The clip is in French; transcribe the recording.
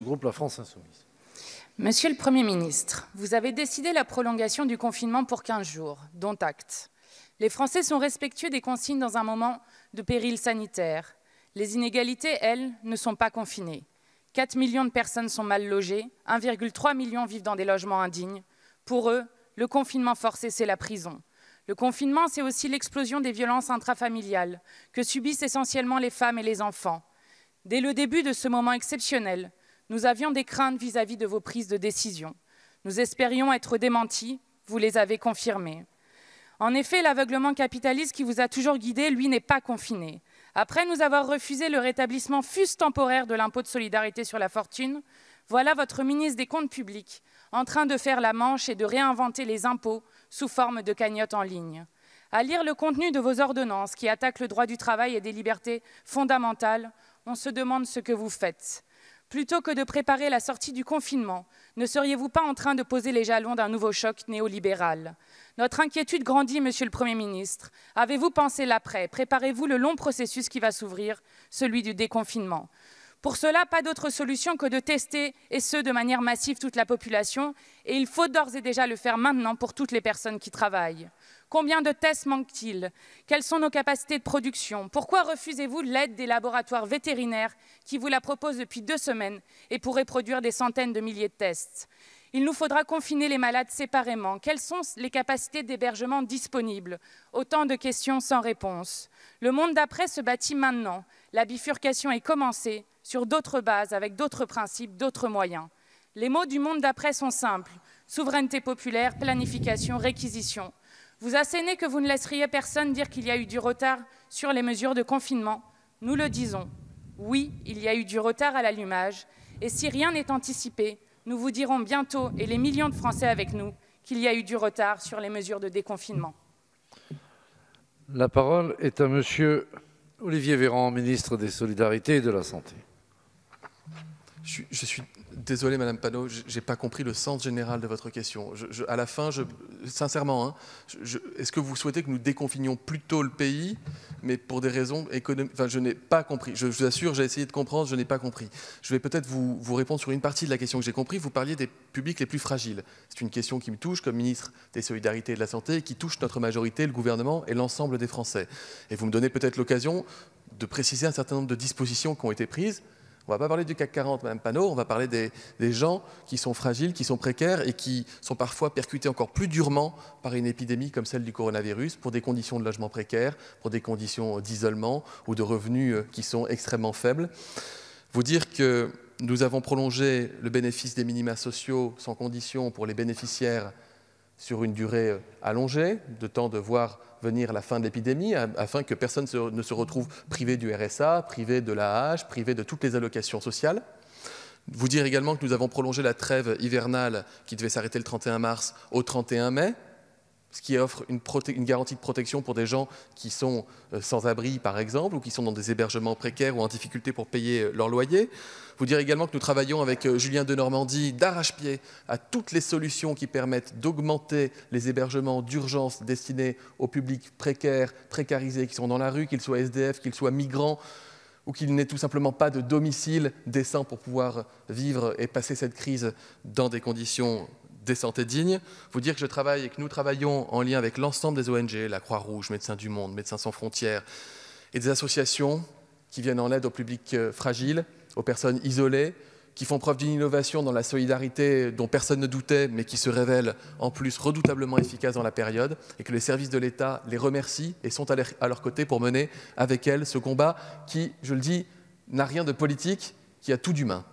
groupe La France Insoumise. Monsieur le Premier ministre, vous avez décidé la prolongation du confinement pour 15 jours, dont acte. Les Français sont respectueux des consignes dans un moment de péril sanitaire. Les inégalités, elles, ne sont pas confinées. 4 millions de personnes sont mal logées, 1,3 million vivent dans des logements indignes. Pour eux, le confinement forcé, c'est la prison. Le confinement, c'est aussi l'explosion des violences intrafamiliales que subissent essentiellement les femmes et les enfants. Dès le début de ce moment exceptionnel, nous avions des craintes vis-à-vis de vos prises de décision. Nous espérions être démentis, vous les avez confirmées. En effet, l'aveuglement capitaliste qui vous a toujours guidé, lui, n'est pas confiné. Après nous avoir refusé le rétablissement fût-ce temporaire de l'impôt de solidarité sur la fortune, voilà votre ministre des Comptes publics en train de faire la manche et de réinventer les impôts sous forme de cagnotte en ligne. À lire le contenu de vos ordonnances qui attaquent le droit du travail et des libertés fondamentales, on se demande ce que vous faites. Plutôt que de préparer la sortie du confinement, ne seriez-vous pas en train de poser les jalons d'un nouveau choc néolibéral? Notre inquiétude grandit, Monsieur le Premier ministre. Avez-vous pensé l'après? Préparez-vous le long processus qui va s'ouvrir, celui du déconfinement. Pour cela, pas d'autre solution que de tester, et ce, de manière massive, toute la population. Et il faut d'ores et déjà le faire maintenant pour toutes les personnes qui travaillent. Combien de tests manquent-ils? Quelles sont nos capacités de production? Pourquoi refusez-vous l'aide des laboratoires vétérinaires qui vous la proposent depuis 2 semaines et pourraient produire des centaines de milliers de tests? Il nous faudra confiner les malades séparément. Quelles sont les capacités d'hébergement disponibles? Autant de questions sans réponse. Le monde d'après se bâtit maintenant. La bifurcation est commencée sur d'autres bases, avec d'autres principes, d'autres moyens. Les mots du monde d'après sont simples. Souveraineté populaire, planification, réquisition. Vous assénez que vous ne laisseriez personne dire qu'il y a eu du retard sur les mesures de confinement. Nous le disons. Oui, il y a eu du retard à l'allumage. Et si rien n'est anticipé, nous vous dirons bientôt, et les millions de Français avec nous, qu'il y a eu du retard sur les mesures de déconfinement. La parole est à Monsieur Olivier Véran, ministre des Solidarités et de la Santé. Je suis désolé, Madame Panot, je n'ai pas compris le sens général de votre question. À la fin, sincèrement, hein, est-ce que vous souhaitez que nous déconfinions plus tôt le pays, mais pour des raisons économiques? Enfin, je n'ai pas compris. Je vous assure, j'ai essayé de comprendre, je n'ai pas compris. Je vais peut-être vous répondre sur une partie de la question que j'ai compris. Vous parliez des publics les plus fragiles. C'est une question qui me touche comme ministre des Solidarités et de la Santé, et qui touche notre majorité, le gouvernement et l'ensemble des Français. Et vous me donnez peut-être l'occasion de préciser un certain nombre de dispositions qui ont été prises. On ne va pas parler du CAC 40, Mme Panot, on va parler des gens qui sont fragiles, qui sont précaires et qui sont parfois percutés encore plus durement par une épidémie comme celle du coronavirus, pour des conditions de logement précaires, pour des conditions d'isolement ou de revenus qui sont extrêmement faibles. Vous dire que nous avons prolongé le bénéfice des minima sociaux sans condition pour les bénéficiaires sur une durée allongée, de temps de voir venir la fin de l'épidémie, afin que personne ne se retrouve privé du RSA, privé de l'AAH, privé de toutes les allocations sociales. Vous dire également que nous avons prolongé la trêve hivernale qui devait s'arrêter le 31 mars au 31 mai, ce qui offre une garantie de protection pour des gens qui sont sans abri, par exemple, ou qui sont dans des hébergements précaires ou en difficulté pour payer leur loyer. Vous dire également que nous travaillons avec Julien Denormandie d'arrache-pied à toutes les solutions qui permettent d'augmenter les hébergements d'urgence destinés aux publics précaires, précarisés, qui sont dans la rue, qu'ils soient SDF, qu'ils soient migrants, ou qu'il n'ait tout simplement pas de domicile décent pour pouvoir vivre et passer cette crise dans des conditions décentes et dignes. Vous dire que je travaille et que nous travaillons en lien avec l'ensemble des ONG, la Croix-Rouge, Médecins du Monde, Médecins sans frontières, et des associations qui viennent en aide aux publics fragiles, aux personnes isolées, qui font preuve d'une innovation dans la solidarité dont personne ne doutait, mais qui se révèle en plus redoutablement efficace dans la période, et que les services de l'État les remercient et sont à leur côté pour mener avec elles ce combat qui, je le dis, n'a rien de politique, qui a tout d'humain.